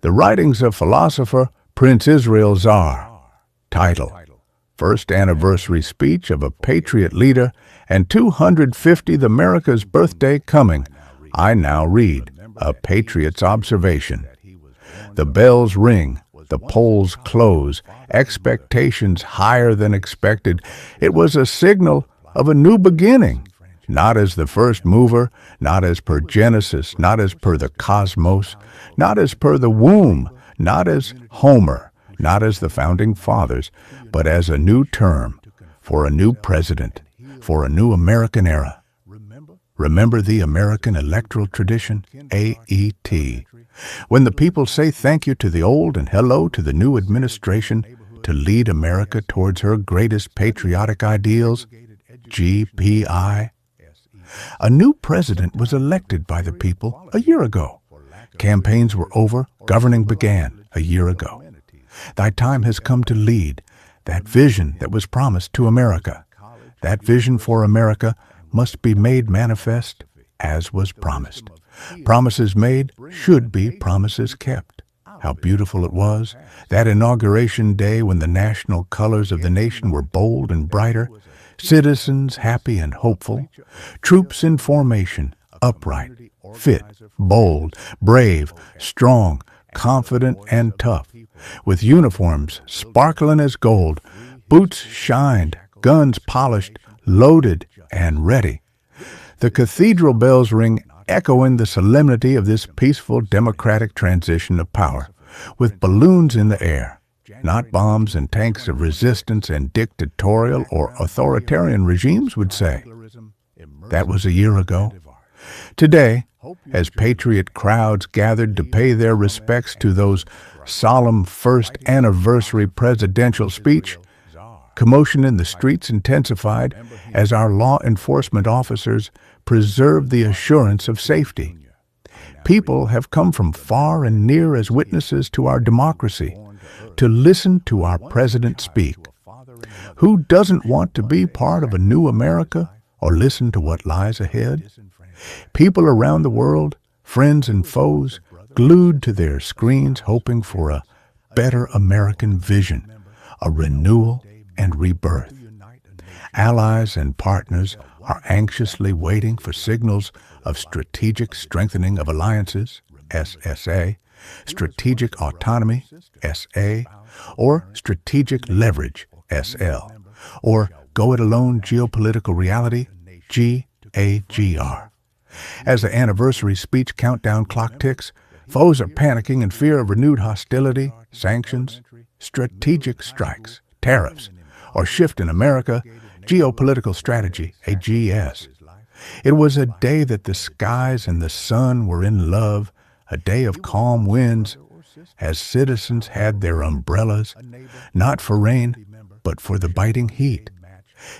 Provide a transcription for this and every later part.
The Writings of Philosopher Prince Israel Zaar. Title: First Anniversary Speech of a Patriot Leader and 250th America's Birthday Coming. I now read A Patriot's Observation. The bells ring, the polls close, expectations higher than expected. It was a signal of a new beginning, not as the first mover, not as per Genesis, not as per the cosmos, not as per the womb, not as Homer, not as the founding fathers, but as a new term, for a new president, for a new American era. Remember the American electoral tradition, AET, when the people say thank you to the old and hello to the new administration to lead America towards her greatest patriotic ideals, GPI. A new president was elected by the people a year ago. Campaigns were over, governing began a year ago. Thy time has come to lead that vision that was promised to America. That vision for America must be made manifest as was promised. Promises made should be promises kept. How beautiful it was, that inauguration day when the national colors of the nation were bold and brighter, citizens happy and hopeful, troops in formation, upright, fit, bold, brave, strong, confident and tough, with uniforms sparkling as gold, boots shined, guns polished, loaded and ready. The cathedral bells ring, echoing the solemnity of this peaceful democratic transition of power, with balloons in the air, not bombs and tanks of resistance and dictatorial or authoritarian regimes would say. That was a year ago. Today, as patriot crowds gathered to pay their respects to those solemn first anniversary presidential speech, commotion in the streets intensified as our law enforcement officers preserved the assurance of safety. People have come from far and near as witnesses to our democracy, to listen to our president speak. Who doesn't want to be part of a new America or listen to what lies ahead? People around the world, friends and foes, glued to their screens hoping for a better American vision, a renewal and rebirth. Allies and partners are anxiously waiting for signals of strategic strengthening of alliances, SSA, strategic autonomy, SA, or strategic leverage, SL, or go-it-alone geopolitical reality, GAGR. As the anniversary speech countdown clock ticks, foes are panicking in fear of renewed hostility, sanctions, strategic strikes, tariffs, or shift in America, geopolitical strategy, AGS. It was a day that the skies and the sun were in love, a day of calm winds, as citizens had their umbrellas, not for rain, but for the biting heat.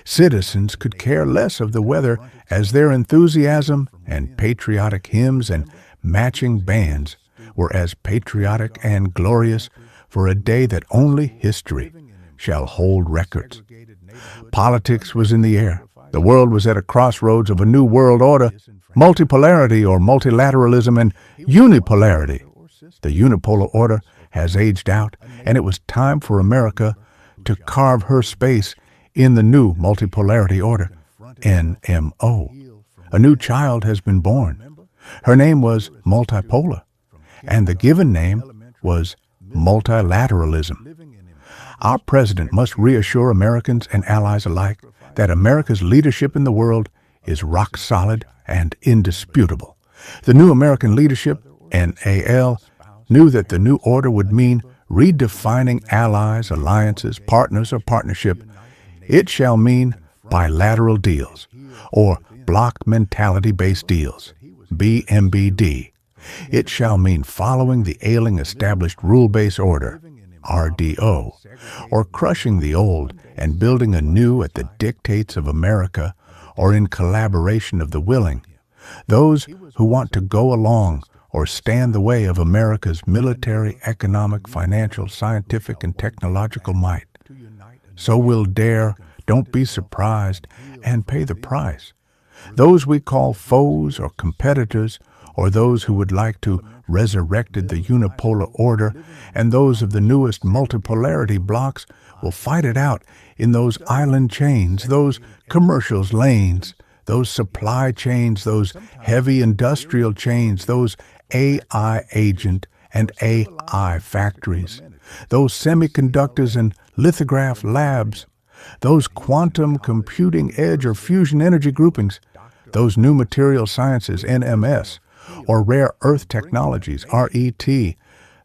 Citizens could care less of the weather as their enthusiasm and patriotic hymns and matching bands were as patriotic and glorious for a day that only history shall hold records. Politics was in the air. The world was at a crossroads of a new world order, multipolarity or multilateralism and unipolarity. The unipolar order has aged out, and it was time for America to carve her space in the new multipolarity order, NMO. A new child has been born. Her name was multipolar, and the given name was multilateralism. Our president must reassure Americans and allies alike that America's leadership in the world is rock solid and indisputable. The new American leadership, NAL, knew that the new order would mean redefining allies, alliances, partners, or partnership. It shall mean bilateral deals, or block mentality-based deals, BMBD. It shall mean following the ailing established rule-based order, RDO, or crushing the old and building a new at the dictates of America or in collaboration of the willing, those who want to go along or stand the way of America's military, economic, financial, scientific, and technological might. So we'll dare, don't be surprised, and pay the price. Those we call foes or competitors, or those who would like to resurrected the unipolar order, and those of the newest multipolarity blocks will fight it out in those island chains, those commercials lanes, those supply chains, those heavy industrial chains, those AI agent and AI factories, those semiconductors and lithograph labs, those quantum computing edge or fusion energy groupings, those new material sciences, NMS, or rare earth technologies, RET,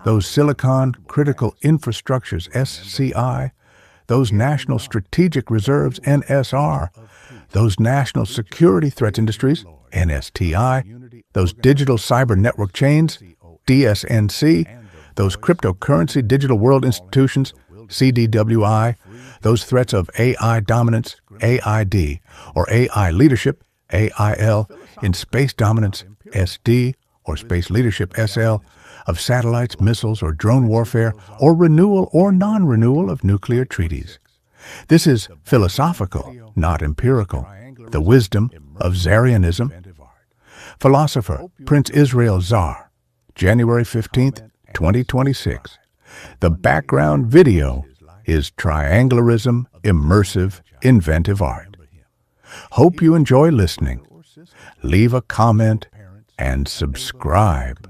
those silicon critical infrastructures, SCI, those national strategic reserves, NSR, those national security threats industries, NSTI, those digital cyber network chains, DSNC, those cryptocurrency digital world institutions, CDWI, those threats of AI dominance, AID, or AI leadership, AIL, in space dominance, SD, or space leadership, SL, of satellites, missiles, or drone warfare, or renewal or non-renewal of nuclear treaties. This is philosophical, not empirical, the wisdom of Zaarrianism. Philosopher Prince Israel Zaar, January 15th, 2026. The background video is Trianglerism, Immersive, Inventive Art. Hope you enjoy listening. Leave a comment and subscribe.